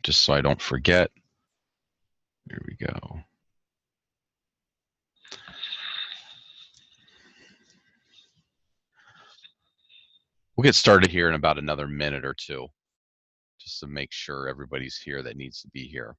just so I don't forget. Here we go. We'll get started here in about another minute or two, just to make sure everybody's here that needs to be here.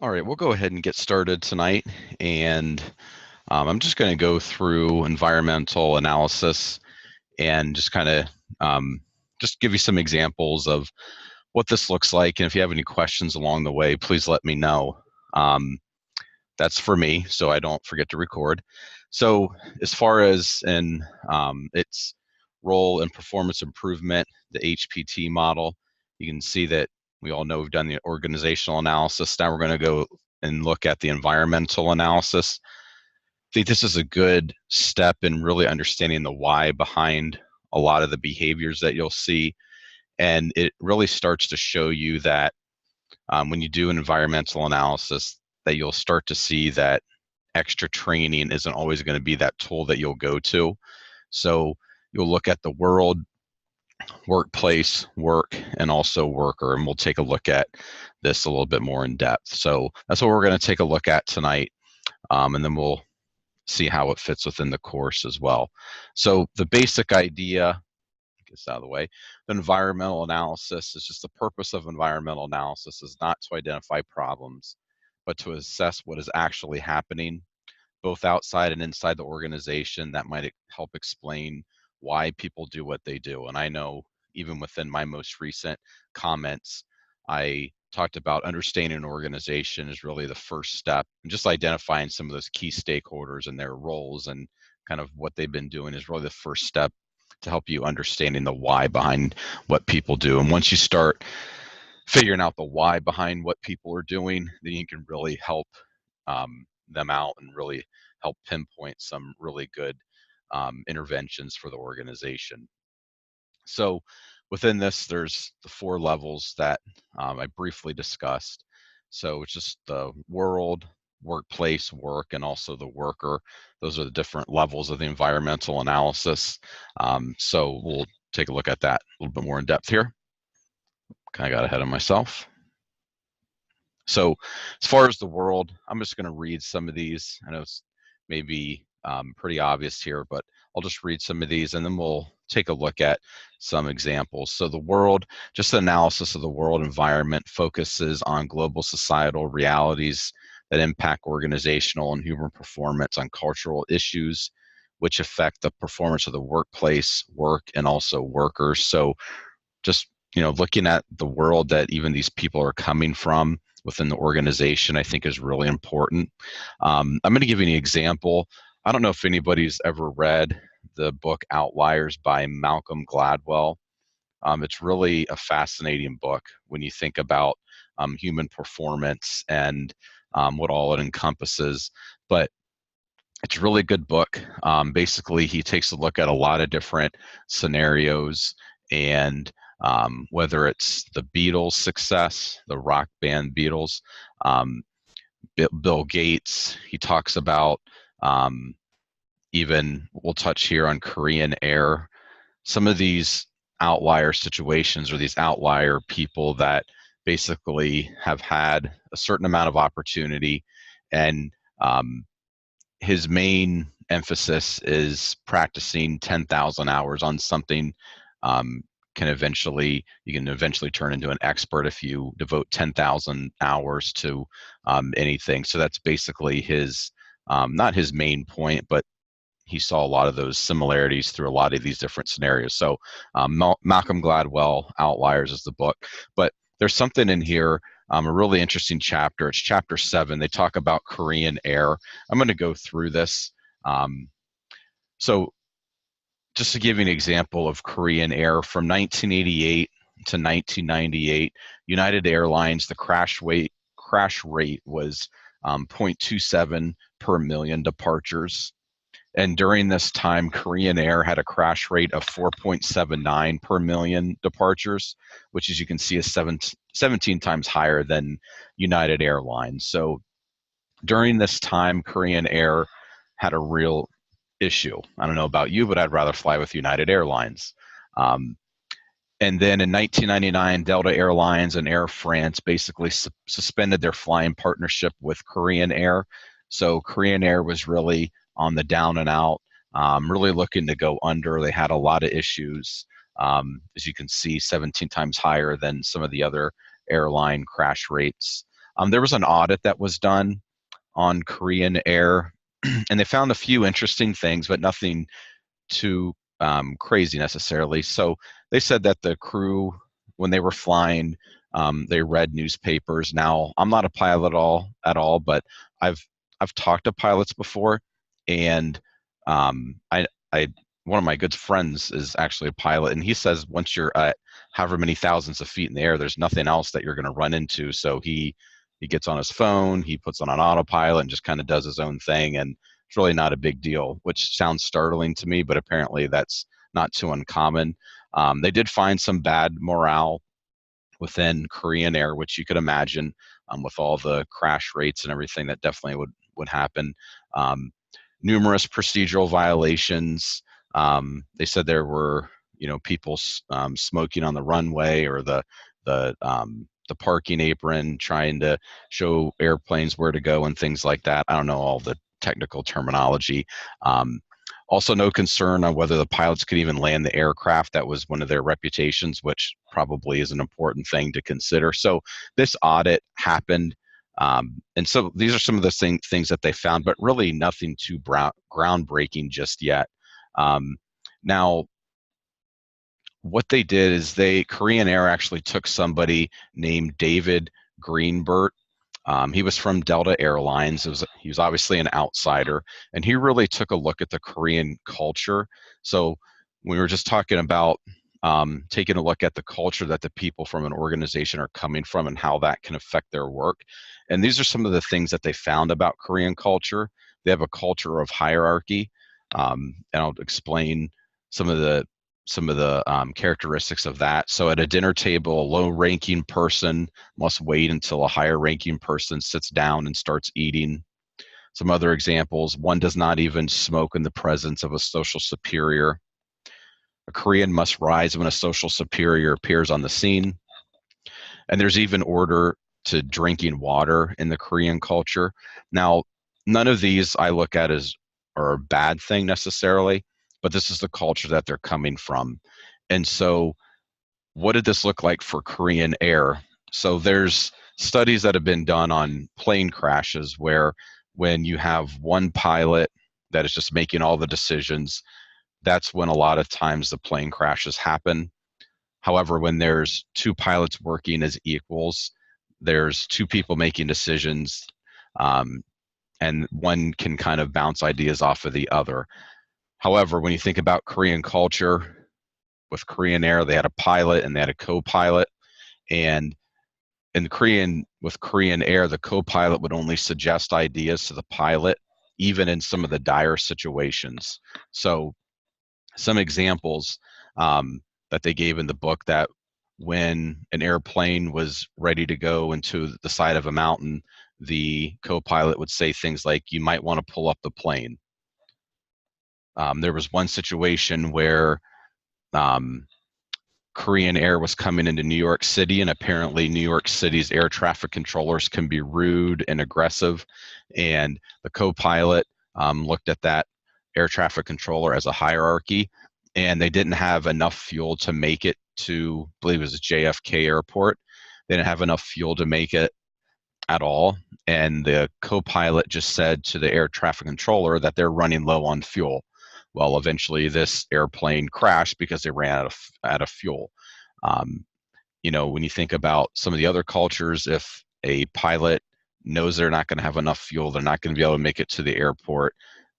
All right, we'll go ahead and get started tonight, and I'm just going to go through environmental analysis and just kind of just give you some examples of what this looks like. And if you have any questions along the way, please let me know. That's for me, so I don't forget to record. So as far as in its role in performance improvement, the HPT model, you can see that we all know we've done the organizational analysis. Now we're going to go and look at the environmental analysis. I think this is a good step in really understanding the why behind a lot of the behaviors that you'll see. And it really starts to show you that when you do an environmental analysis, that you'll start to see that extra training isn't always going to be that tool that you'll go to. So you'll look at the world, workplace, work, and also worker, and we'll take a look at this a little bit more in depth. So that's what we're going to take a look at tonight, and then we'll see how it fits within the course as well. So the basic idea, get this out of the way, the environmental analysis is just the purpose of environmental analysis is not to identify problems, but to assess what is actually happening, both outside and inside the organization. That might help explain why people do what they do. And I know even within my most recent comments, I talked about understanding an organization is really the first step, and just identifying some of those key stakeholders and their roles and kind of what they've been doing is really the first step to help you understanding the why behind what people do. And once you start figuring out the why behind what people are doing, then you can really help them out and really help pinpoint some really good interventions for the organization. So within this, there's the 4 levels that I briefly discussed. So it's just the world, workplace, work, and also the worker. Those are the different levels of the environmental analysis. So we'll take a look at that a little bit more in depth here. Kind of got ahead of myself. So as far as the world, I'm just going to read some of these. I know it's maybe pretty obvious here, but I'll just read some of these and then we'll take a look at some examples. So the world, just the analysis of the world environment focuses on global societal realities that impact organizational and human performance on cultural issues, which affect the performance of the workplace, work, and also workers. So just, looking at the world that even these people are coming from within the organization, I think is really important. I'm going to give you an example. I don't know if anybody's ever read the book Outliers by Malcolm Gladwell. It's really a fascinating book when you think about human performance and what all it encompasses. But it's a really good book. Basically, he takes a look at a lot of different scenarios, and whether it's the Beatles' success, the rock band Beatles, Bill Gates, he talks about even, we'll touch here on Korean Air, some of these outlier situations or these outlier people that basically have had a certain amount of opportunity, and his main emphasis is practicing 10,000 hours on something um, you can eventually turn into an expert if you devote 10,000 hours to anything. So that's basically his, not his main point, but he saw a lot of those similarities through a lot of these different scenarios. So Malcolm Gladwell, Outliers is the book, but there's something in here, a really interesting chapter. It's chapter 7. They talk about Korean Air. I'm going to go through this. Um, so just to give you an example of Korean Air, from 1988 to 1998, United Airlines, the crash rate was 0.27 per million departures. And during this time, Korean Air had a crash rate of 4.79 per million departures, which, as you can see, is 17 times higher than United Airlines. So during this time, Korean Air had a real issue. I don't know about you, but I'd rather fly with United Airlines. And then in 1999, Delta Airlines and Air France basically suspended their flying partnership with Korean Air. So Korean Air was really on the down and out, really looking to go under. They had a lot of issues, as you can see, 17 times higher than some of the other airline crash rates. There was an audit that was done on Korean Air, and they found a few interesting things, but nothing too crazy necessarily. So they said that the crew, when they were flying, they read newspapers. Now, I'm not a pilot at all, but I've talked to pilots before, and I one of my good friends is actually a pilot, and he says once you're at however many thousands of feet in the air, there's nothing else that you're going to run into. So he gets on his phone, he puts on an autopilot, and just kind of does his own thing, and it's really not a big deal, which sounds startling to me, but apparently that's not too uncommon. They did find some bad morale within Korean Air, which you could imagine with all the crash rates and everything, that definitely would happen. Numerous procedural violations. They said there were, people smoking on the runway, or the parking apron, trying to show airplanes where to go and things like that. I don't know all the technical terminology. Also, no concern on whether the pilots could even land the aircraft. That was one of their reputations, which probably is an important thing to consider. So this audit happened. And so these are some of the things that they found, but really nothing too groundbreaking just yet. Now, what they did is Korean Air actually took somebody named David Greenbert. He was from Delta Airlines. He was obviously an outsider, and he really took a look at the Korean culture. So we were just talking about taking a look at the culture that the people from an organization are coming from and how that can affect their work. And these are some of the things that they found about Korean culture. They have a culture of hierarchy, and I'll explain some of the characteristics of that. So at a dinner table, a low-ranking person must wait until a higher-ranking person sits down and starts eating. Some other examples: one does not even smoke in the presence of a social superior. A Korean must rise when a social superior appears on the scene. And there's even order to drinking water in the Korean culture. Now, none of these I look at as are a bad thing necessarily, but this is the culture that they're coming from. And so what did this look like for Korean Air? So there's studies that have been done on plane crashes where when you have one pilot that is just making all the decisions, that's when a lot of times the plane crashes happen. However, when there's two pilots working as equals, there's two people making decisions, and one can kind of bounce ideas off of the other. However, when you think about Korean culture, with Korean Air, they had a pilot and they had a co-pilot. And with Korean Air, the co-pilot would only suggest ideas to the pilot, even in some of the dire situations. So some examples that they gave in the book, that when an airplane was ready to go into the side of a mountain, the co-pilot would say things like, "You might want to pull up the plane." There was one situation where Korean Air was coming into New York City, and apparently New York City's air traffic controllers can be rude and aggressive. And the co-pilot looked at that air traffic controller as a hierarchy, and they didn't have enough fuel to make it to, I believe it was JFK Airport. They didn't have enough fuel to make it at all. And the co-pilot just said to the air traffic controller that they're running low on fuel. Well, eventually this airplane crashed because they ran out of fuel. Um, when you think about some of the other cultures, if a pilot knows they're not going to have enough fuel, they're not going to be able to make it to the airport,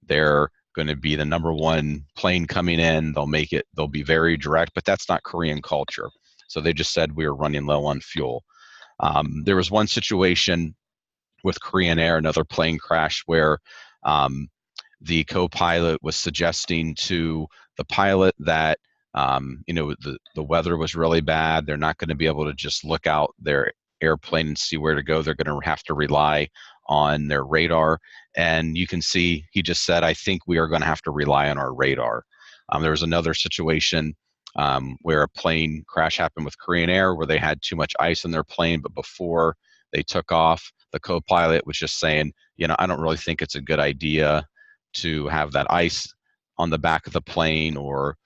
they're going to be the number one plane coming in. They'll be very direct, but that's not Korean culture. So they just said we were running low on fuel. There was one situation with Korean Air, another plane crash, where the co-pilot was suggesting to the pilot that the weather was really bad. They're not going to be able to just look out their airplane and see where to go. They're going to have to rely on their radar. And you can see he just said, I think we are going to have to rely on our radar. There was another situation where a plane crash happened with Korean Air where they had too much ice in their plane, but before they took off, the co-pilot was just saying, I don't really think it's a good idea to have that ice on the back of the plane, or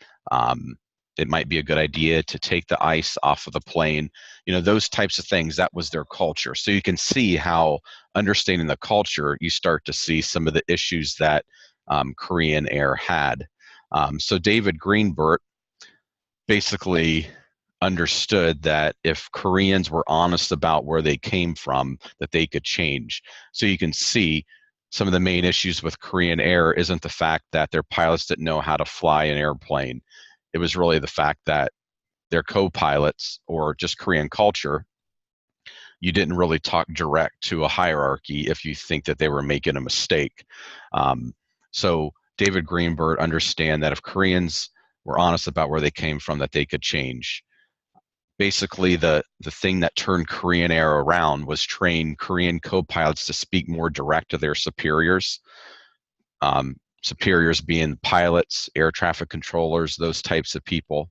it might be a good idea to take the ice off of the plane. Those types of things, that was their culture. So you can see how, understanding the culture, you start to see some of the issues that Korean Air had. So David Greenbert basically understood that if Koreans were honest about where they came from, that they could change. So you can see some of the main issues with Korean Air isn't the fact that their pilots didn't know how to fly an airplane. It was really the fact that their co-pilots, or just Korean culture, you didn't really talk direct to a hierarchy if you think that they were making a mistake. So David Greenbert understand that if Koreans were honest about where they came from, that they could change. Basically, the thing that turned Korean Air around was train Korean co-pilots to speak more direct to their superiors. Superiors being pilots, air traffic controllers, those types of people.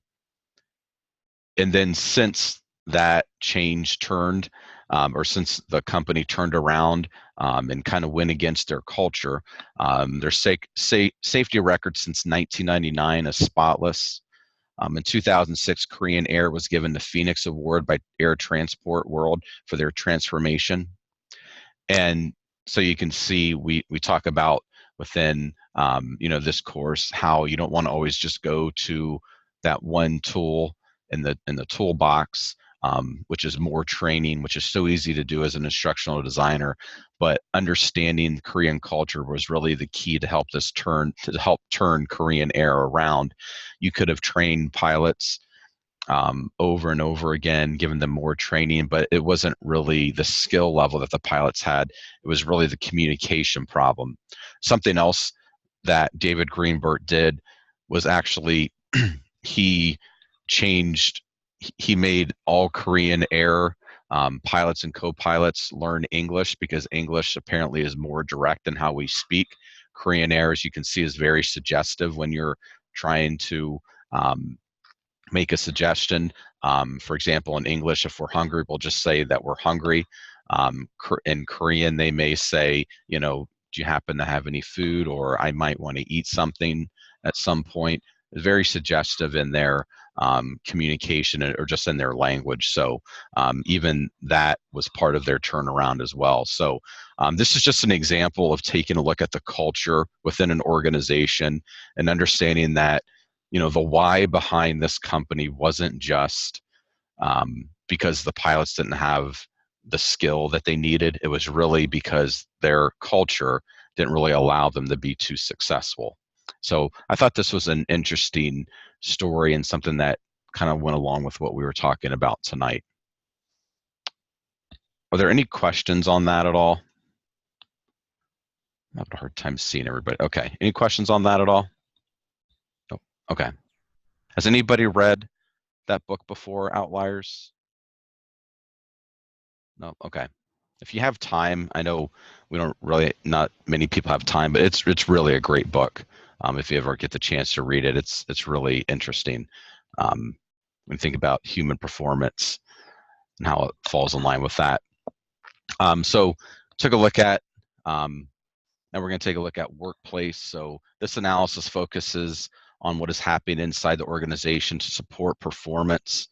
And then since that change turned, or since the company turned around and kind of went against their culture, their safety record since 1999 is spotless. In 2006, Korean Air was given the Phoenix Award by Air Transport World for their transformation. And so you can see we talk about within this course how you don't want to always just go to that one tool in the toolbox, which is more training, which is so easy to do as an instructional designer. But understanding Korean culture was really the key to help turn Korean Air around. You could have trained pilots over and over again, given them more training, but it wasn't really the skill level that the pilots had. It was really the communication problem. Something else that David Greenbert did was actually he made all Korean Air pilots and co-pilots learn English, because English apparently is more direct in how we speak. Korean Air, as you can see, is very suggestive when you're trying to make a suggestion. For example, in English, if we're hungry, we'll just say that we're hungry. In Korean, they may say, do you happen to have any food, or I might want to eat something at some point. It's very suggestive in their communication, or just in their language. So even that was part of their turnaround as well. So this is just an example of taking a look at the culture within an organization and understanding that the why behind this company wasn't just because the pilots didn't have the skill that they needed. It was really because their culture didn't really allow them to be too successful. So I thought this was an interesting story and something that kind of went along with what we were talking about tonight. Are there any questions on that at all? I'm having a hard time seeing everybody. Okay. Any questions on that at all? Oh, okay. Has anybody read that book before, Outliers? No? Okay. If you have time, I know not many people have time, but it's really a great book. If you ever get the chance to read it, it's really interesting. When you think about human performance and how it falls in line with that. So took a look at, now and we're going to take a look at workplace. So this analysis focuses on what is happening inside the organization to support performance,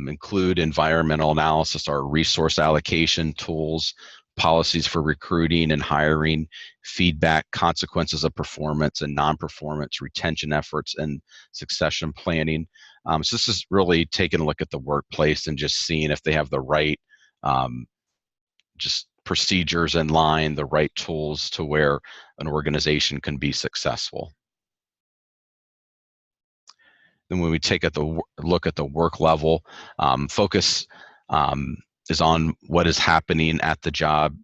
include environmental analysis, our resource allocation tools, policies for recruiting and hiring, feedback, consequences of performance and non-performance, retention efforts, and succession planning. So this is really taking a look at the workplace and just seeing if they have the right just procedures in line, the right tools to where an organization can be successful. Then when we take a look at the work level, focus is on what is happening at the job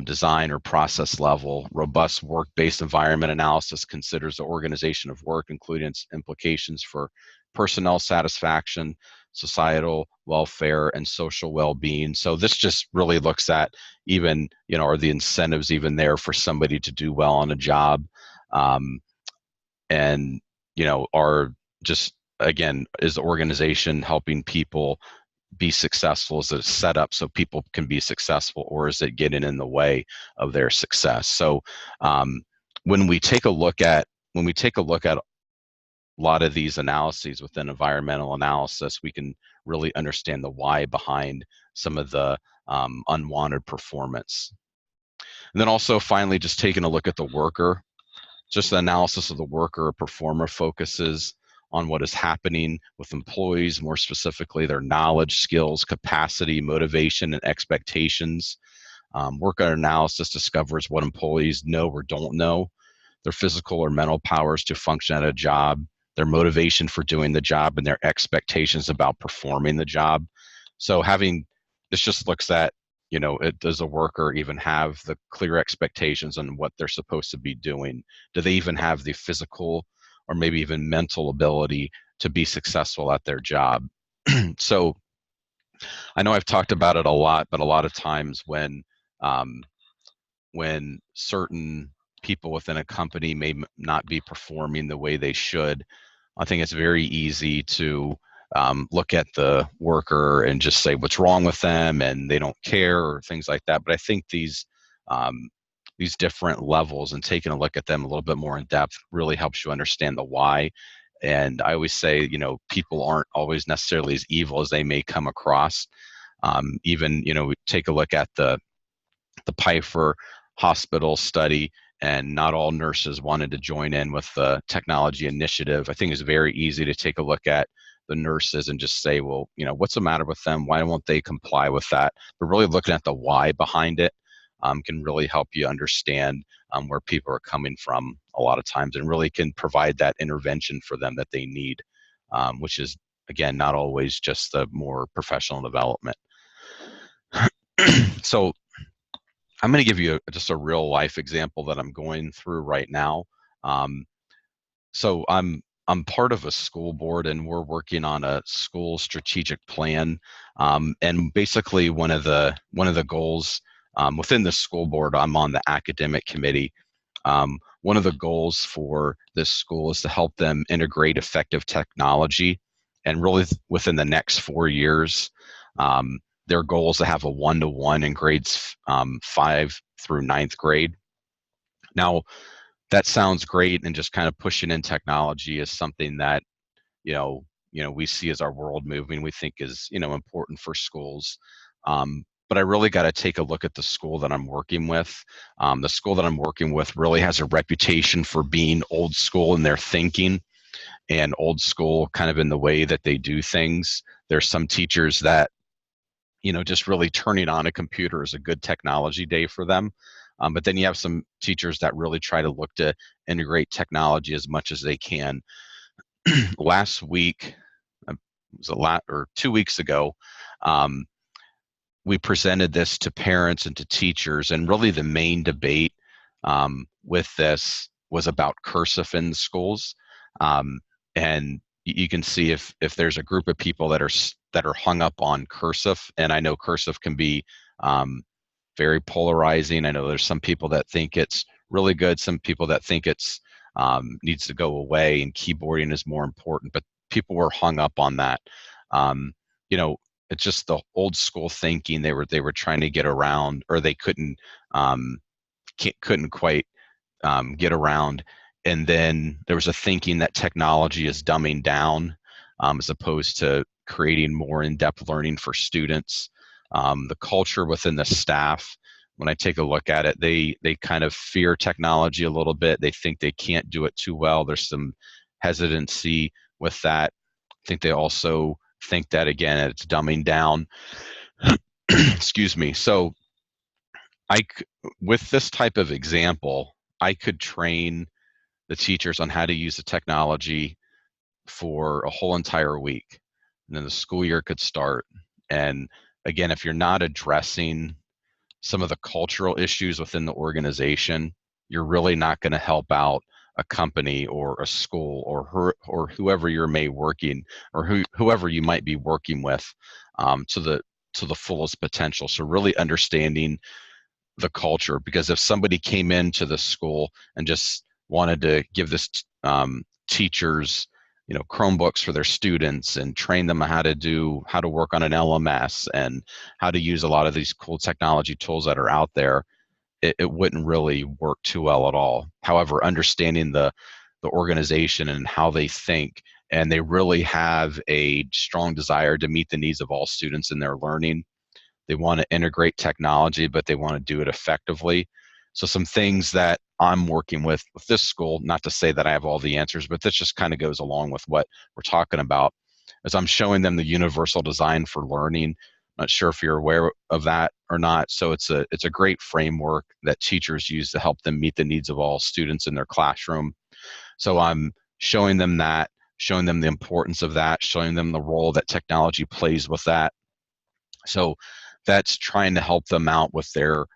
design or process level. Robust work-based environment analysis considers the organization of work, including its implications for personnel satisfaction, societal welfare, and social well-being. So this just really looks at even, are the incentives even there for somebody to do well on a job? And, are just, again, is the organization helping people be successful? Is it set up so people can be successful, or is it getting in the way of their success? So when we take a look at a lot of these analyses within environmental analysis, we can really understand the why behind some of the unwanted performance. And then also finally, just taking a look at the worker, just the analysis of the worker or performer focuses on what is happening with employees, more specifically their knowledge, skills, capacity, motivation, and expectations. Worker analysis discovers what employees know or don't know, their physical or mental powers to function at a job, their motivation for doing the job, and their expectations about performing the job. So this just looks at, does a worker even have the clear expectations on what they're supposed to be doing? Do they even have the physical or maybe even mental ability to be successful at their job? So I know I've talked about it a lot, but a lot of times when certain people within a company may not be performing the way they should, I think it's very easy to look at the worker and just say what's wrong with them and they don't care or things like that. But I think these different levels and taking a look at them a little bit more in depth really helps you understand the why. And I always say, people aren't always necessarily as evil as they may come across. Even, we take a look at the Pfeiffer Hospital study, and not all nurses wanted to join in with the technology initiative. I think it's very easy to take a look at the nurses and just say, well, what's the matter with them? Why won't they comply with that? But really looking at the why behind it can really help you understand where people are coming from a lot of times, and really can provide that intervention for them that they need, which is, again, not always just the more professional development. So I'm going to give you just a real life example that I'm going through right now. So I'm part of a school board, and we're working on a school strategic plan. And basically, one of the goals within the school board, I'm on the academic committee. One of the goals for this school is to help them integrate effective technology, and really within the next 4 years. Their goal is to have a 1-to-1 in grades 5 through 9th grade. Now, that sounds great, and just kind of pushing in technology is something that we see as our world moving. We think is important for schools. But I really got to take a look at the school that I'm working with. The school that I'm working with really has a reputation for being old school in their thinking, and old school kind of in the way that they do things. There's some teachers that just really turning on a computer is a good technology day for them. But then you have some teachers that really try to look to integrate technology as much as they can. Last week, was a lot, or 2 weeks ago, we presented this to parents and to teachers, and really the main debate with this was about cursive in schools. And you can see if there's a group of people that are hung up on cursive, and I know cursive can be very polarizing. I know there's some people that think it's really good, some people that think it's needs to go away, and keyboarding is more important. But people were hung up on that. It's just the old school thinking. They were trying to get around, or they couldn't couldn't quite get around. And then there was a thinking that technology is dumbing down as opposed to creating more in-depth learning for students. The culture within the staff, when I take a look at it, they kind of fear technology a little bit. They think they can't do it too well. There's some hesitancy with that. I think they also think that, again, it's dumbing down. Excuse me. So with this type of example, I could train the teachers on how to use the technology for a whole entire week. And then the school year could start. And again, if you're not addressing some of the cultural issues within the organization, you're really not going to help out a company or a school or whoever you're working or whoever you might be working with to the fullest potential. So really understanding the culture, because if somebody came into the school and just wanted to give this teachers Chromebooks for their students and train them how to work on an LMS and how to use a lot of these cool technology tools that are out there, it wouldn't really work too well at all. However, understanding the organization and how they think, and they really have a strong desire to meet the needs of all students in their learning. They want to integrate technology, but they want to do it effectively. So some things that I'm working with this school, not to say that I have all the answers, but this just kind of goes along with what we're talking about, as I'm showing them the universal design for learning. I'm not sure if you're aware of that or not. So it's a great framework that teachers use to help them meet the needs of all students in their classroom. So I'm showing them that, showing them the importance of that, showing them the role that technology plays with that. So that's trying to help them out with their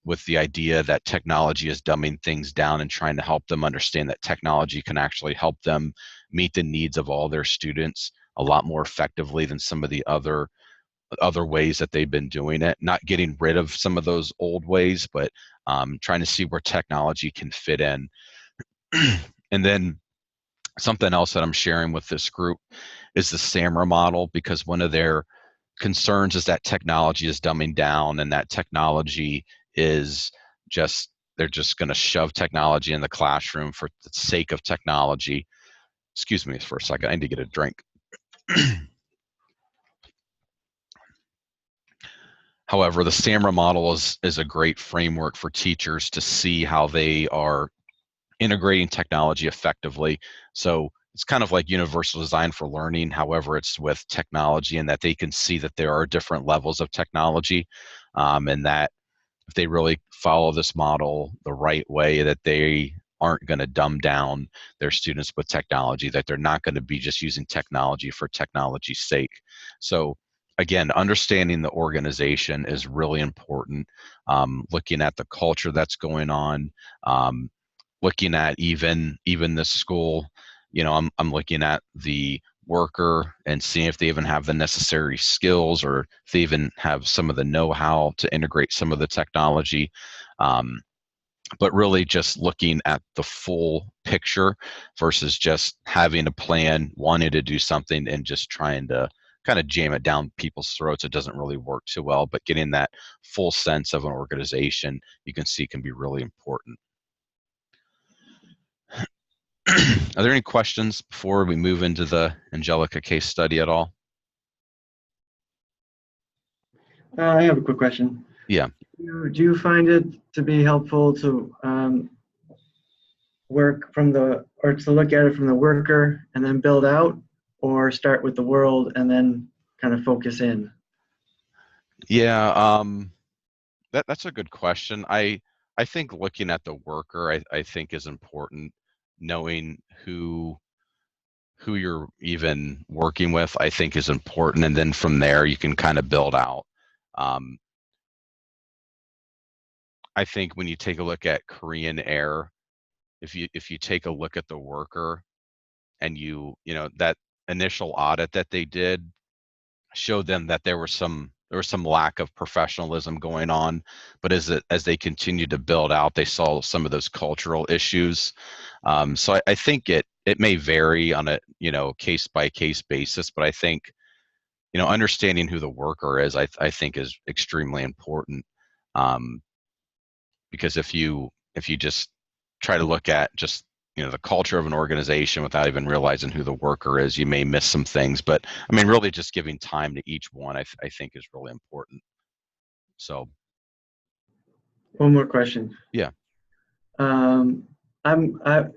with the idea that technology is dumbing things down, and trying to help them understand that technology can actually help them meet the needs of all their students a lot more effectively than some of the other ways that they've been doing it. Not getting rid of some of those old ways, but trying to see where technology can fit in. And then something else that I'm sharing with this group is the SAMRA model, because one of their concerns is that technology is dumbing down, and that technology is they're just going to shove technology in the classroom for the sake of technology. Excuse me for a second, I need to get a drink. However, the SAMRA model is a great framework for teachers to see how they are integrating technology effectively. So it's kind of like universal design for learning. However, it's with technology, and that they can see that there are different levels of technology, and that if they really follow this model the right way, that they aren't going to dumb down their students with technology, that they're not going to be just using technology for technology's sake. So again, understanding the organization is really important. Looking at the culture that's going on, looking at even the school, I'm looking at the worker and seeing if they even have the necessary skills, or if they even have some of the know-how to integrate some of the technology. But really just looking at the full picture versus just having a plan, wanting to do something, and just trying to kind of jam it down people's throats. It doesn't really work too well, but getting that full sense of an organization, you can see, can be really important. Are there any questions before we move into the Angelica case study at all? I have a quick question. Yeah. Do you find it to be helpful to work from to look at it from the worker and then build out, or start with the world and then kind of focus in? Yeah, that's a good question. I think looking at the worker, I think is important. Knowing who you're even working with, I think is important, and then from there you can kind of build out. I think when you take a look at Korean Air, if you take a look at the worker, and that initial audit that they did showed them that there was some lack of professionalism going on, but as they continued to build out, they saw some of those cultural issues. So I think it may vary on a case by case basis, but I think understanding who the worker is, I think is extremely important. because if you just try to look at just the culture of an organization without even realizing who the worker is, you may miss some things. But I mean, really just giving time to each one, I think is really important. So One more question. yeah.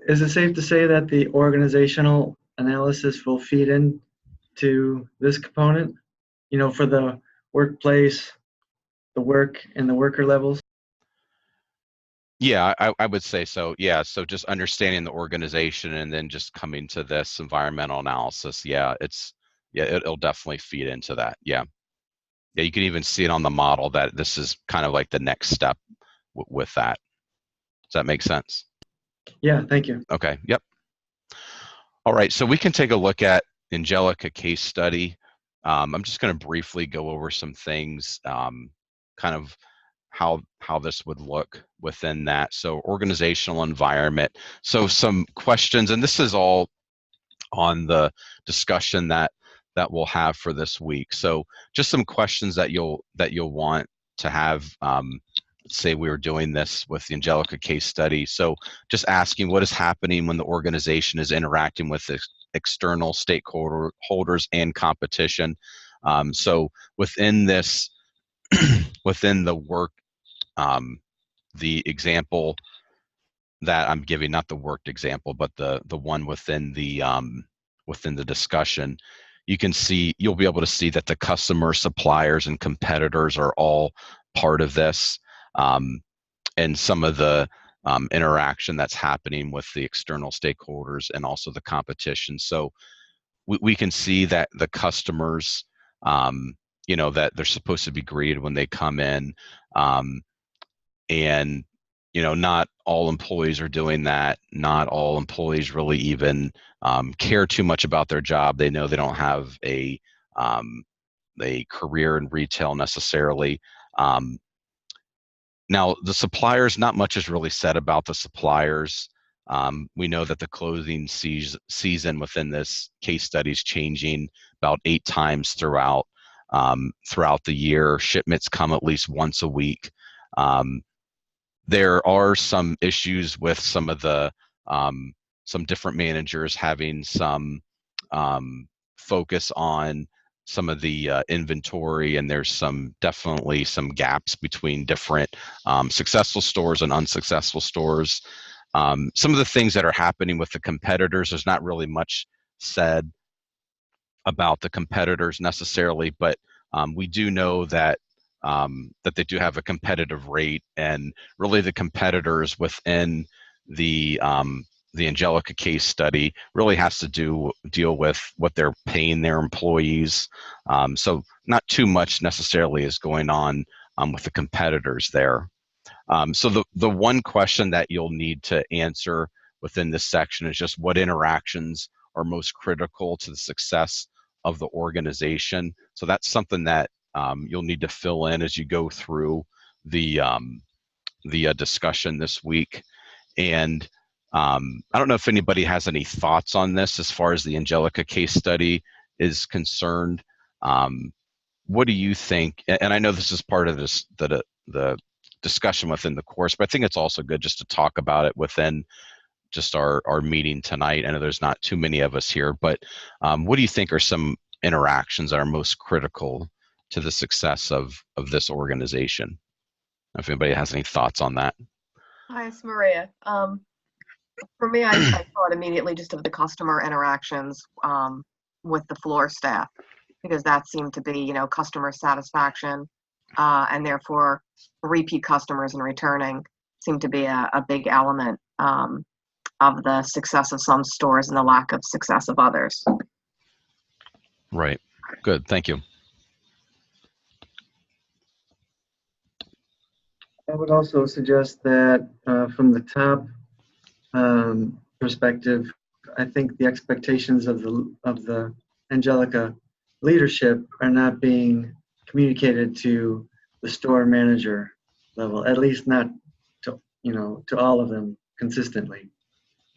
Is it safe to say that the organizational analysis will feed into this component, for the workplace, the work, and the worker levels? Yeah, I would say so. Yeah, so just understanding the organization and then just coming to this environmental analysis. Yeah, it'll definitely feed into that. Yeah. Yeah, you can even see it on the model that this is kind of like the next step with that. Does that make sense? Yeah, thank you. Okay. Yep. All right, so we can take a look at Angelica case study. I'm just going to briefly go over some things, kind of how this would look within that. So organizational environment. So some questions, and this is all on the discussion that we'll have for this week. So just some questions that you'll want to have. Say we were doing this with the Angelica case study. So just asking what is happening when the organization is interacting with external stakeholders and competition. So within this, within the work, the example that I'm giving, not the worked example, but the one within the discussion, you'll be able to see that the customer, suppliers, and competitors are all part of this, and some of the interaction that's happening with the external stakeholders and also the competition. So we can see that the customers, that they're supposed to be greeted when they come in, and not all employees are doing that. Not all employees really even care too much about their job. They know they don't have a career in retail necessarily. Now the suppliers, not much is really said about the suppliers. We know that the closing season within this case study is changing about 8 times throughout the year. Shipments come at least once a week. There are some issues with some of the some different managers having some focus on some of the inventory, and there's definitely some gaps between different successful stores and unsuccessful stores. Some of the things that are happening with the competitors, there's not really much said about the competitors necessarily, but we do know that that they do have a competitive rate, and really the competitors within the Angelica case study really has to deal with what they're paying their employees. So not too much necessarily is going on with the competitors there. So the one question that you'll need to answer within this section is just what interactions are most critical to the success of the organization. So that's something that you'll need to fill in as you go through the discussion this week. And I don't know if anybody has any thoughts on this as far as the Angelica case study is concerned. What do you think? And I know this is part of the discussion within the course, but I think it's also good just to talk about it within just our meeting tonight. I know there's not too many of us here, but what do you think are some interactions that are most critical to the success of this organization? If anybody has any thoughts on that. Hi, it's Maria. For me, I thought immediately just of the customer interactions with the floor staff, because that seemed to be, customer satisfaction, and therefore repeat customers and returning seemed to be a big element of the success of some stores and the lack of success of others. Right. Good. Thank you. I would also suggest that from the top perspective, I think the expectations of the Angelica leadership are not being communicated to the store manager level, at least not to to all of them consistently.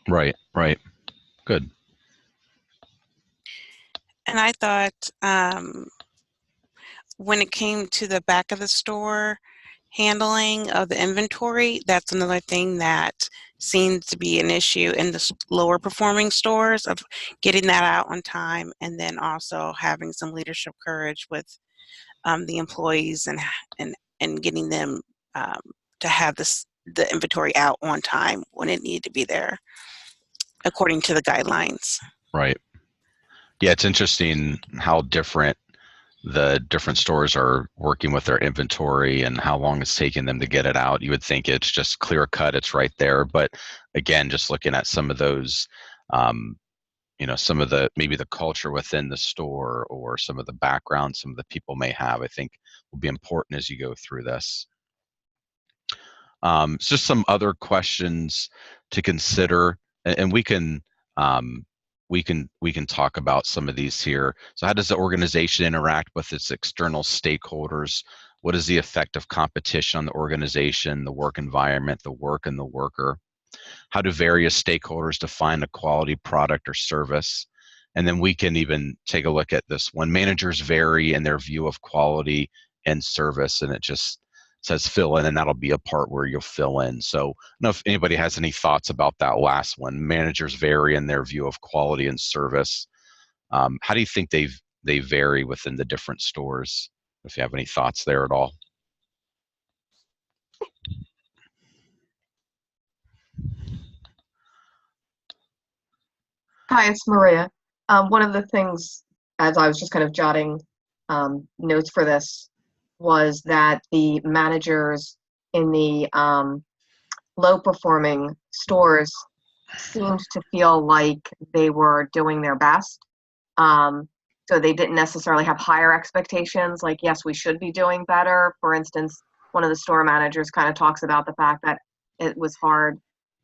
Right. Right. Good. And I thought when it came to the back of the store, handling of the inventory. That's another thing that seems to be an issue in the lower performing stores, of getting that out on time, and then also having some leadership courage with the employees and getting them to have the inventory out on time when it needed to be there according to the guidelines. Right. Yeah, it's interesting how different the different stores are working with their inventory and how long it's taking them to get it out. You would think it's just clear cut, it's right there. But again, just looking at some of those, some of the, maybe the culture within the store or some of the background some of the people may have, I think will be important as you go through this. Just some other questions to consider, and we can talk about some of these here. So how does the organization interact with its external stakeholders? What is the effect of competition on the organization, the work environment, the work, and the worker? How do various stakeholders define a quality product or service? And then we can even take a look at this when managers vary in their view of quality and service, and it just says fill in, and that'll be a part where you'll fill in. So I don't know if anybody has any thoughts about that last one. Managers vary in their view of quality and service. How do you think they vary within the different stores? If you have any thoughts there at all. Hi, it's Maria. One of the things, as I was just kind of jotting notes for this, was that the managers in the low-performing stores seemed to feel like they were doing their best. So they didn't necessarily have higher expectations, like, yes, we should be doing better. For instance, one of the store managers kind of talks about the fact that it was hard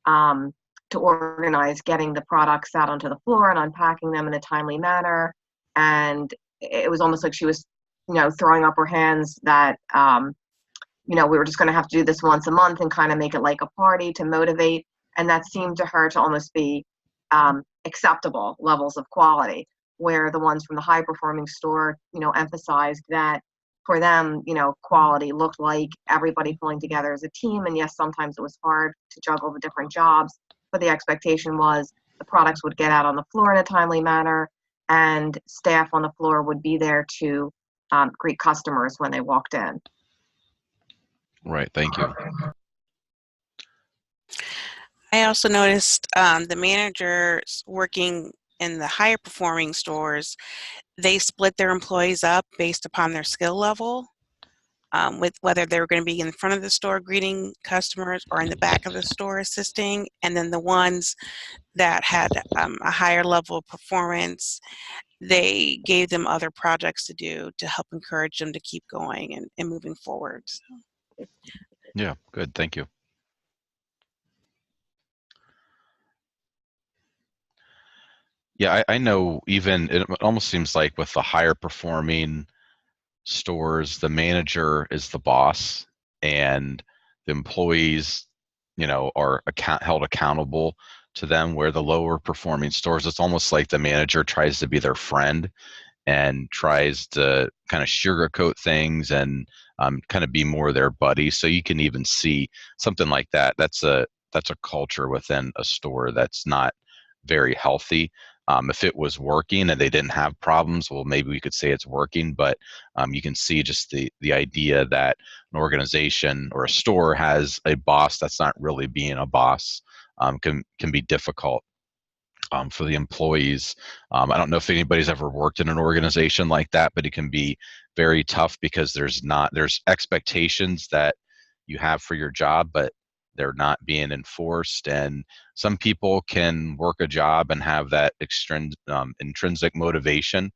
to organize getting the products out onto the floor and unpacking them in a timely manner. And it was almost like she was, throwing up her hands that, we were just going to have to do this once a month and kind of make it like a party to motivate. And that seemed to her to almost be acceptable levels of quality, where the ones from the high performing store, emphasized that for them, quality looked like everybody pulling together as a team. And yes, sometimes it was hard to juggle the different jobs, but the expectation was the products would get out on the floor in a timely manner, and staff on the floor would be there to greet customers when they walked in. Right, thank you. I also noticed the managers working in the higher performing stores, they split their employees up based upon their skill level, with whether they were going to be in front of the store greeting customers or in the back of the store assisting. And then the ones that had a higher level of performance, they gave them other projects to do to help encourage them to keep going and moving forward. So. Yeah, good, thank you. Yeah, I know, even it almost seems like with the higher performing stores, the manager is the boss and the employees, are held accountable to them, where the lower performing stores, it's almost like the manager tries to be their friend and tries to kind of sugarcoat things and kind of be more their buddy. So you can even see something like that. That's a culture within a store that's not very healthy. If it was working and they didn't have problems, well, maybe we could say it's working. But you can see just the idea that an organization or a store has a boss that's not really being a boss can be difficult for the employees. I don't know if anybody's ever worked in an organization like that, but it can be very tough because there's expectations that you have for your job, but they're not being enforced. And some people can work a job and have that intrinsic motivation,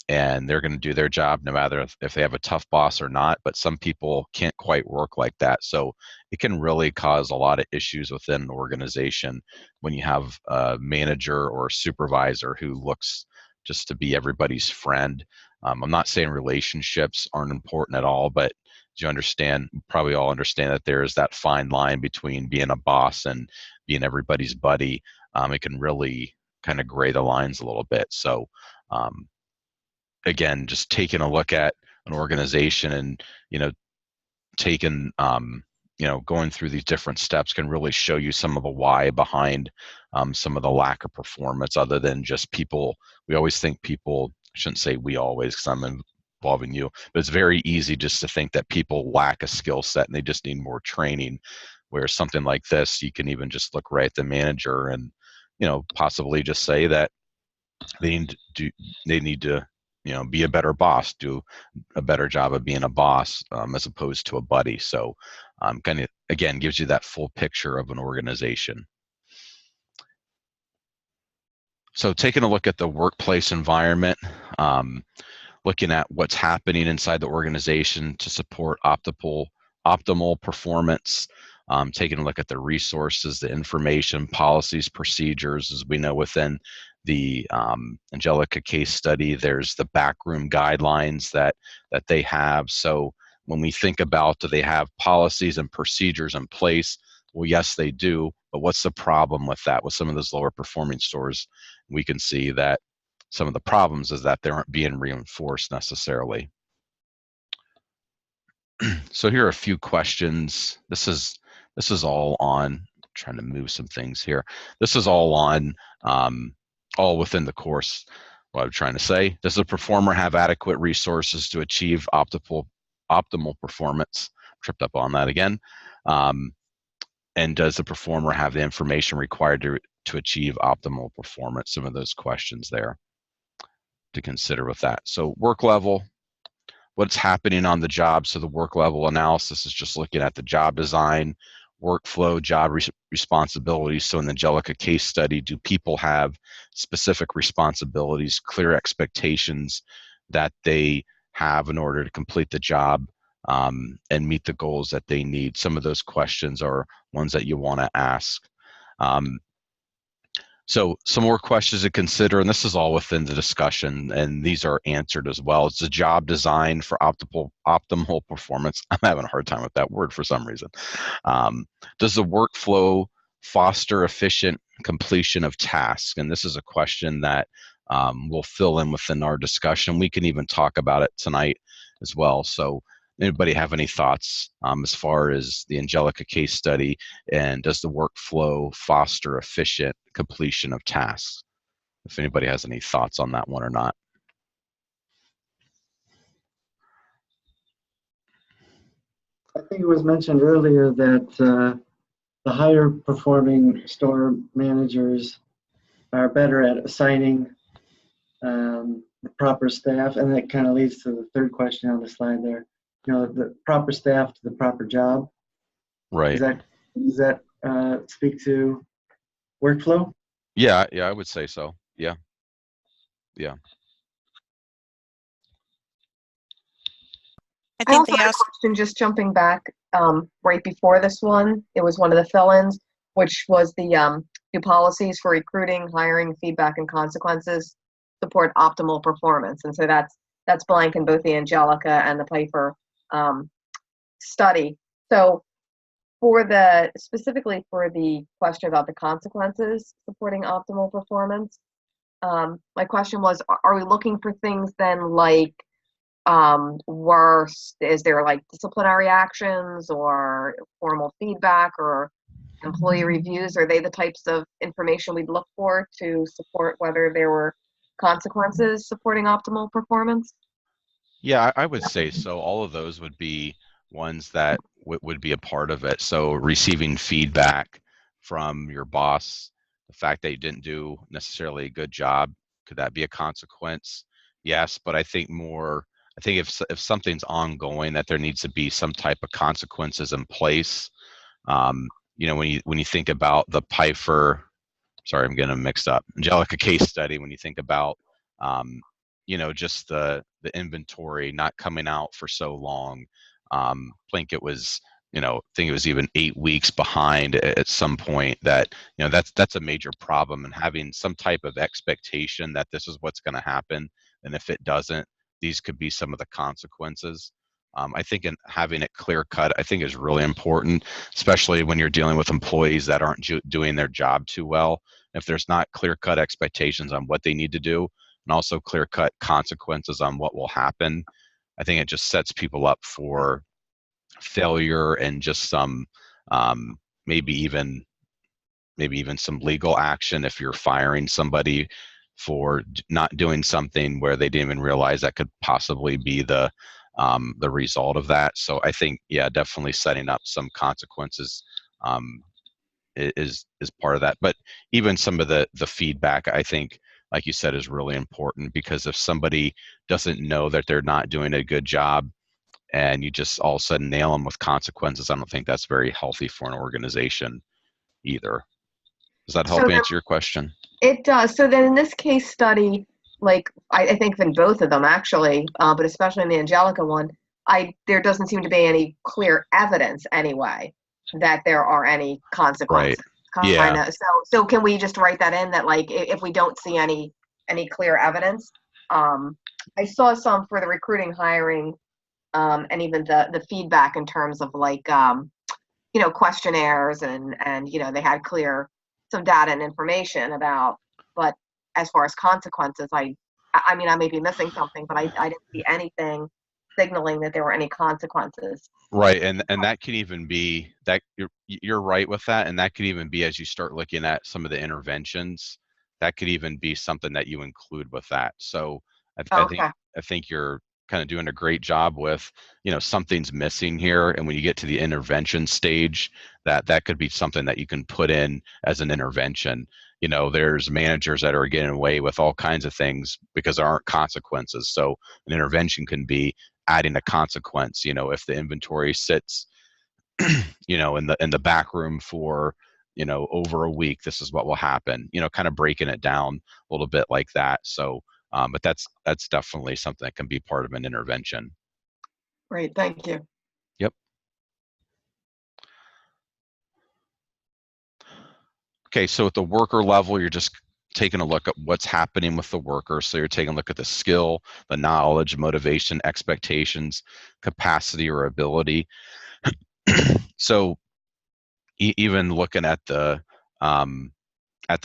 and they're going to do their job no matter if they have a tough boss or not. But some people can't quite work like that. So it can really cause a lot of issues within an organization when you have a manager or a supervisor who looks just to be everybody's friend. I'm not saying relationships aren't important at all, but you probably all understand that there is that fine line between being a boss and being everybody's buddy. It can really kind of gray the lines a little bit. So again, just taking a look at an organization and, taken, going through these different steps can really show you some of the why behind some of the lack of performance, other than just people. We always think people, I shouldn't say we always, because I'm involving you, but it's very easy just to think that people lack a skill set and they just need more training. Where something like this, you can even just look right at the manager and, possibly just say that they need to, be a better boss, do a better job of being a boss, as opposed to a buddy. So kind of, again, gives you that full picture of an organization. So taking a look at the workplace environment, looking at what's happening inside the organization to support optimal performance, taking a look at the resources, the information, policies, procedures. As we know, within the Angelica case study, there's the backroom guidelines that they have. So when we think about, do they have policies and procedures in place? Well, yes, they do. But what's the problem with that? With some of those lower performing stores, we can see that some of the problems is that they aren't being reinforced necessarily. So here are a few questions. This is all on, trying to move some things here. This is all on, all within the course. What I'm trying to say, does the performer have adequate resources to achieve optimal performance? Tripped up on that again. And does the performer have the information required to achieve optimal performance? Some of those questions there to consider with that. So work level, what's happening on the job. So the work level analysis is just looking at the job design, workflow, job responsibilities. So in the Angelica case study, do people have specific responsibilities, clear expectations that they have in order to complete the job and meet the goals that they need? Some of those questions are ones that you want to ask. So some more questions to consider, and this is all within the discussion, and these are answered as well. It's the job design for optimal performance. I'm having a hard time with that word for some reason. Does the workflow foster efficient completion of tasks? And this is a question that we'll fill in within our discussion. We can even talk about it tonight as well. So anybody have any thoughts as far as the Angelica case study, and does the workflow foster efficient completion of tasks? If anybody has any thoughts on that one or not. I think it was mentioned earlier that the higher performing store managers are better at assigning the proper staff, and that kind of leads to the third question on the slide there. The proper staff to the proper job. Right. Does that speak to workflow? Yeah, I would say so. Yeah. I I think also they had a also, question just jumping back right before this one. It was one of the fill-ins, which was the new policies for recruiting, hiring, feedback, and consequences support optimal performance. And so that's blank in both the Angelica and the Piper study. So specifically for the question about the consequences supporting optimal performance, my question was, are we looking for things then like worse? Is there like disciplinary actions or formal feedback or employee reviews? Are they the types of information we'd look for to support whether there were consequences supporting optimal performance? Yeah, I would say so. All of those would be ones that would be a part of it. So receiving feedback from your boss, the fact that you didn't do necessarily a good job, could that be a consequence? Yes, but I think if something's ongoing, that there needs to be some type of consequences in place. When you think about the Piper, sorry, I'm getting them mixed up, Angelica case study, when you think about just the inventory not coming out for so long. I think it was even 8 weeks behind at some point. That's a major problem, and having some type of expectation that this is what's going to happen, and if it doesn't, these could be some of the consequences. I think having it clear cut, I think, is really important, especially when you're dealing with employees that aren't doing their job too well. If there's not clear cut expectations on what they need to do, and also clear cut consequences on what will happen, I think it just sets people up for failure and just some um, maybe even some legal action if you're firing somebody for not doing something where they didn't even realize that could possibly be the result of that. So I think, yeah, definitely setting up some consequences um, is part of that. But even some of the feedback, I think, like you said, is really important, because if somebody doesn't know that they're not doing a good job and you just all of a sudden nail them with consequences, I don't think that's very healthy for an organization either. Does that So help then answer your question? it does. So then in this case study, like I think in both of them actually, but especially in the Angelica one, there doesn't seem to be any clear evidence anyway that there are any Right. consequences. Kind Yeah. of. So can we just write that in that like if we don't see any clear evidence, I saw some for the recruiting, hiring, and even the feedback in terms of like questionnaires and they had clear some data and information about, but as far as consequences, I mean I may be missing something, but I didn't see anything signaling that there were any consequences. Right. And that could even be that you're right with that. And that could even be, as you start looking at some of the interventions, that could even be something that you include with that. So Okay. I think you're kind of doing a great job with, something's missing here. And when you get to the intervention stage, that could be something that you can put in as an intervention. There's managers that are getting away with all kinds of things because there aren't consequences. So an intervention can be adding a consequence. If the inventory sits in the back room for over a week, this is what will happen. Kind of breaking it down a little bit like that. So but that's definitely something that can be part of an intervention. Great, thank you. Yep. Okay, so at the worker level, you're just taking a look at what's happening with the worker. So you're taking a look at the skill, the knowledge, motivation, expectations, capacity, or ability. So even looking at the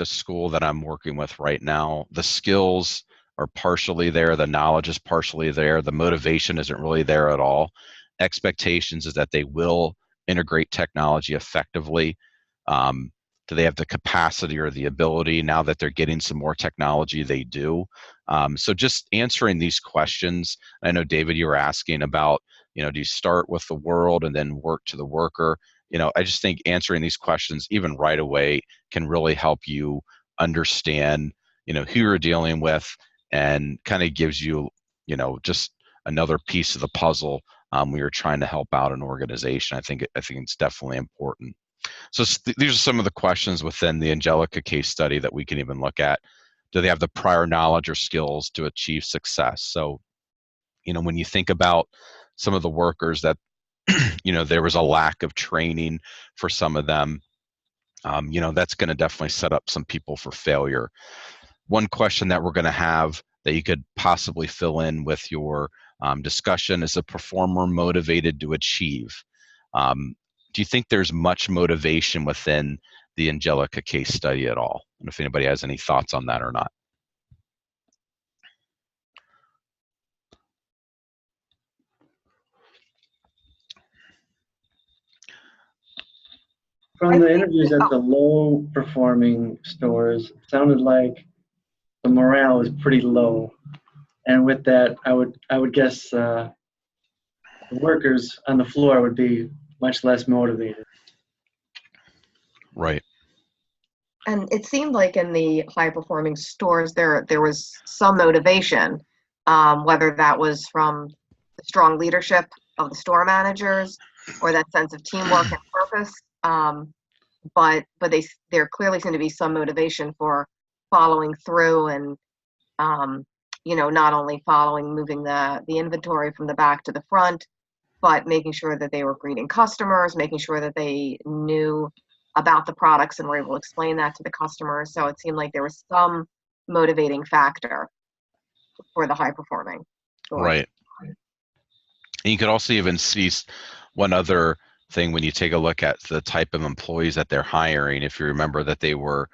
school that I'm working with right now, the skills are partially there, the knowledge is partially there, the motivation isn't really there at all. Expectations is that they will integrate technology effectively. Do they have the capacity or the ability? Now that they're getting some more technology, they do. So just answering these questions. I know, David, you were asking about, do you start with the world and then work to the worker? I just think answering these questions even right away can really help you understand, who you're dealing with, and kind of gives you, just another piece of the puzzle when you're trying to help out an organization. I think it's definitely important. So these are some of the questions within the Angelica case study that we can even look at. Do they have the prior knowledge or skills to achieve success? So, when you think about some of the workers that, there was a lack of training for some of them, that's going to definitely set up some people for failure. One question that we're going to have that you could possibly fill in with your discussion is: a performer motivated to achieve? Do you think there's much motivation within the Angelica case study at all? And if anybody has any thoughts on that or not. From the interviews at the low performing stores, it sounded like the morale is pretty low. And with that, I would guess the workers on the floor would be much less motivated. Right. And it seemed like in the high performing stores there was some motivation, whether that was from the strong leadership of the store managers or that sense of teamwork and purpose. But there clearly seemed to be some motivation for following through and not only moving the inventory from the back to the front, but making sure that they were greeting customers, making sure that they knew about the products and were able to explain that to the customers. So it seemed like there was some motivating factor for the high performing stores. Right. And you could also even see one other thing when you take a look at the type of employees that they're hiring. If you remember that they were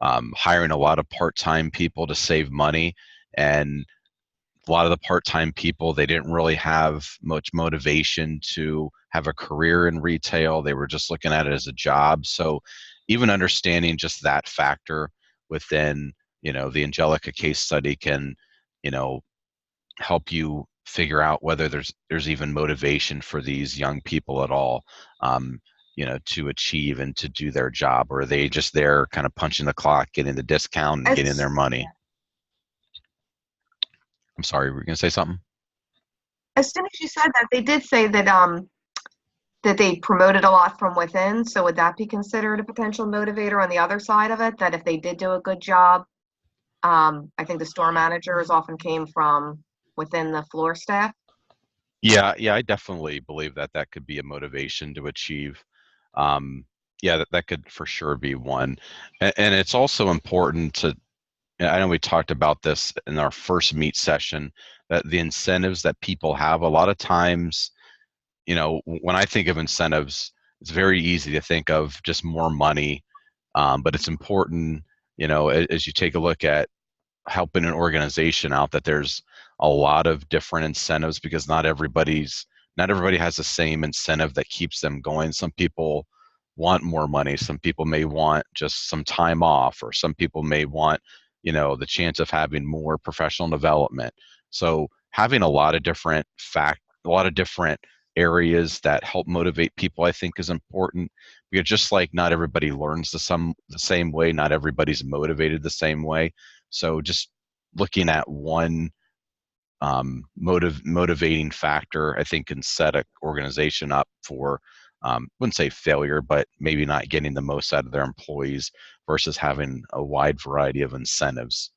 hiring a lot of part-time people to save money, and a lot of the part-time people, they didn't really have much motivation to have a career in retail. They were just looking at it as a job. So even understanding just that factor within, the Angelica case study can, help you figure out whether there's even motivation for these young people at all, to achieve and to do their job, or are they just there kind of punching the clock, getting the discount and getting As, their money? I'm sorry, were you gonna say something? as soon as you said that, they did say that they promoted a lot from within. So would that be considered a potential motivator on the other side of it? That if they did do a good job, I think the store managers often came from within the floor staff. Yeah, I definitely believe that that could be a motivation to achieve. Um, yeah, that could for sure be one. And it's also important to, I know we talked about this in our first meet session, that the incentives that people have, a lot of times, when I think of incentives, it's very easy to think of just more money. But it's important, as you take a look at helping an organization out, that there's a lot of different incentives, because not everybody has the same incentive that keeps them going. Some people want more money, some people may want just some time off, or some people may want, the chance of having more professional development. So having a lot of different areas that help motivate people, I think, is important, because just like not everybody learns the same way, not everybody's motivated the same way. So just looking at one motivating factor, I think, can set an organization up for, wouldn't say failure, but maybe not getting the most out of their employees versus having a wide variety of incentives.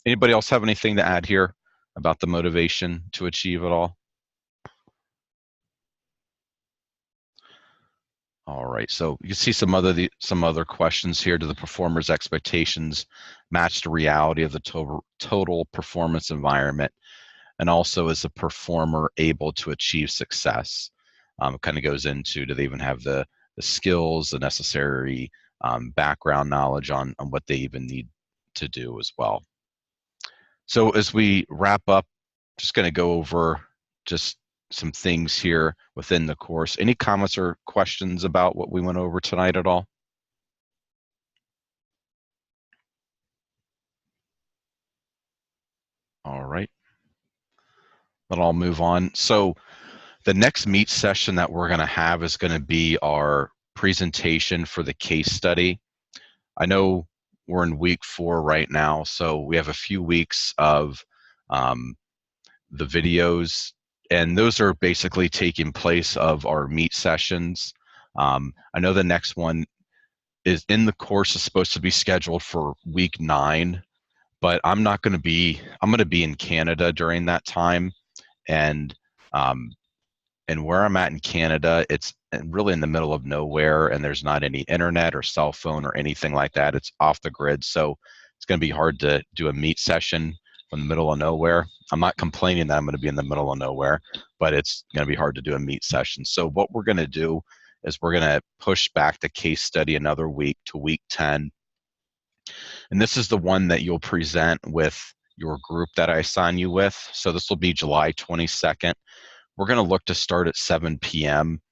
Anybody else have anything to add here about the motivation to achieve it all? All right, so you can see some other questions here. Do the performer's expectations match the reality of the total performance environment? And also, is the performer able to achieve success? It kind of goes into, do they even have the skills, the necessary background knowledge on what they even need to do as well. So as we wrap up, just going to go over just some things here within the course. Any comments or questions about what we went over tonight at all? All right, then I'll move on. So the next meet session that we're going to have is going to be our presentation for the case study. I know we're in week 4 right now, so we have a few weeks of the videos, and those are basically taking place of our meet sessions. I know the next one is in the course is supposed to be scheduled for week 9, but I'm going to be in Canada during that time, and where I'm at in Canada, it's really in the middle of nowhere, and there's not any internet or cell phone or anything like that. It's off the grid, so it's going to be hard to do a meet session from the middle of nowhere. I'm not complaining that I'm going to be in the middle of nowhere, but it's going to be hard to do a meet session. So what we're going to do is we're going to push back the case study another week to week 10. And this is the one that you'll present with your group that I assign you with. So this will be July 22nd. We're going to look to start at 7 p.m.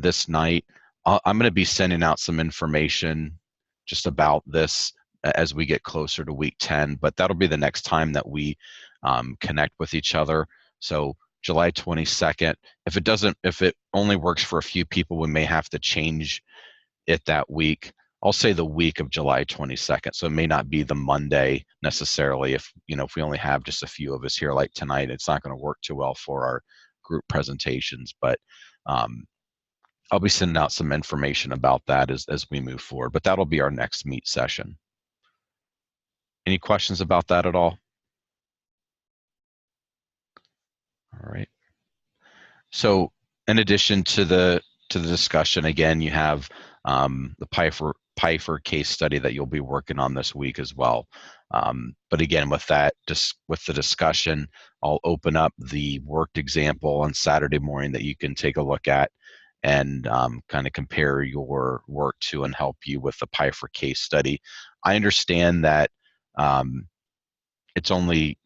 This night. I'm going to be sending out some information just about this as we get closer to week 10, but that'll be the next time that we connect with each other. So July 22nd. If it only works for a few people, we may have to change it that week. I'll say the week of July 22nd. So it may not be the Monday necessarily. If we only have just a few of us here like tonight, it's not going to work too well for our group presentations, but I'll be sending out some information about that as we move forward, but that'll be our next meet session. Any questions about that at all? All right. So in addition to the discussion, again, you have the Pfeiffer case study that you'll be working on this week as well. But again, with that, just with the discussion, I'll open up the worked example on Saturday morning that you can take a look at and kind of compare your work to and help you with the Pfeiffer case study. I understand that it's only,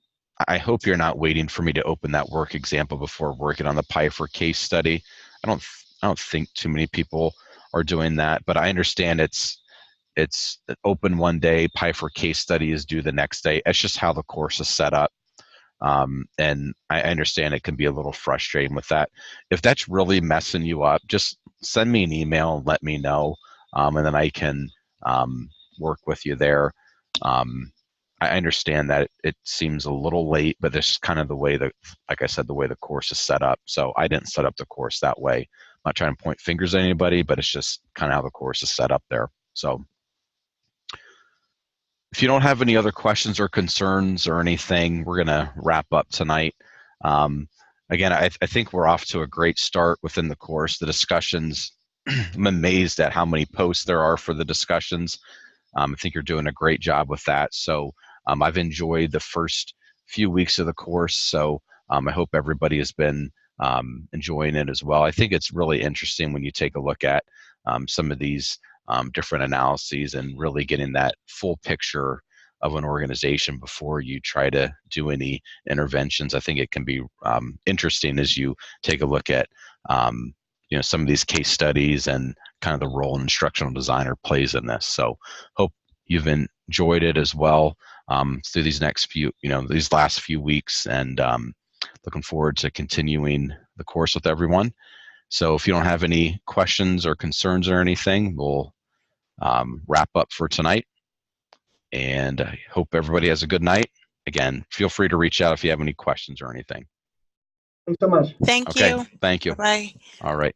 I hope you're not waiting for me to open that work example before working on the PIFR case study. I don't think too many people are doing that, but I understand it's open one day, PIFR case study is due the next day. It's just how the course is set up. And I understand it can be a little frustrating with that. If that's really messing you up, just send me an email and let me know, and then I can work with you there. I understand that it seems a little late, but this is kind of the way that, like I said, the way the course is set up. So I didn't set up the course that way. I'm not trying to point fingers at anybody, but it's just kind of how the course is set up there. So if you don't have any other questions or concerns or anything, we're going to wrap up tonight. Again, I think we're off to a great start within the course. The discussions, I'm amazed at how many posts there are for the discussions. I think you're doing a great job with that. So I've enjoyed the first few weeks of the course. So I hope everybody has been enjoying it as well. I think it's really interesting when you take a look at some of these different analyses and really getting that full picture of an organization before you try to do any interventions. I think it can be interesting as you take a look at some of these case studies and kind of the role an instructional designer plays in this. So hope you've enjoyed it as well through these next few, these last few weeks, and looking forward to continuing the course with everyone. So if you don't have any questions or concerns or anything, we'll wrap up for tonight. And I hope everybody has a good night. Again, feel free to reach out if you have any questions or anything. Thanks so much. Thank Okay, you. thank you. Bye. All right.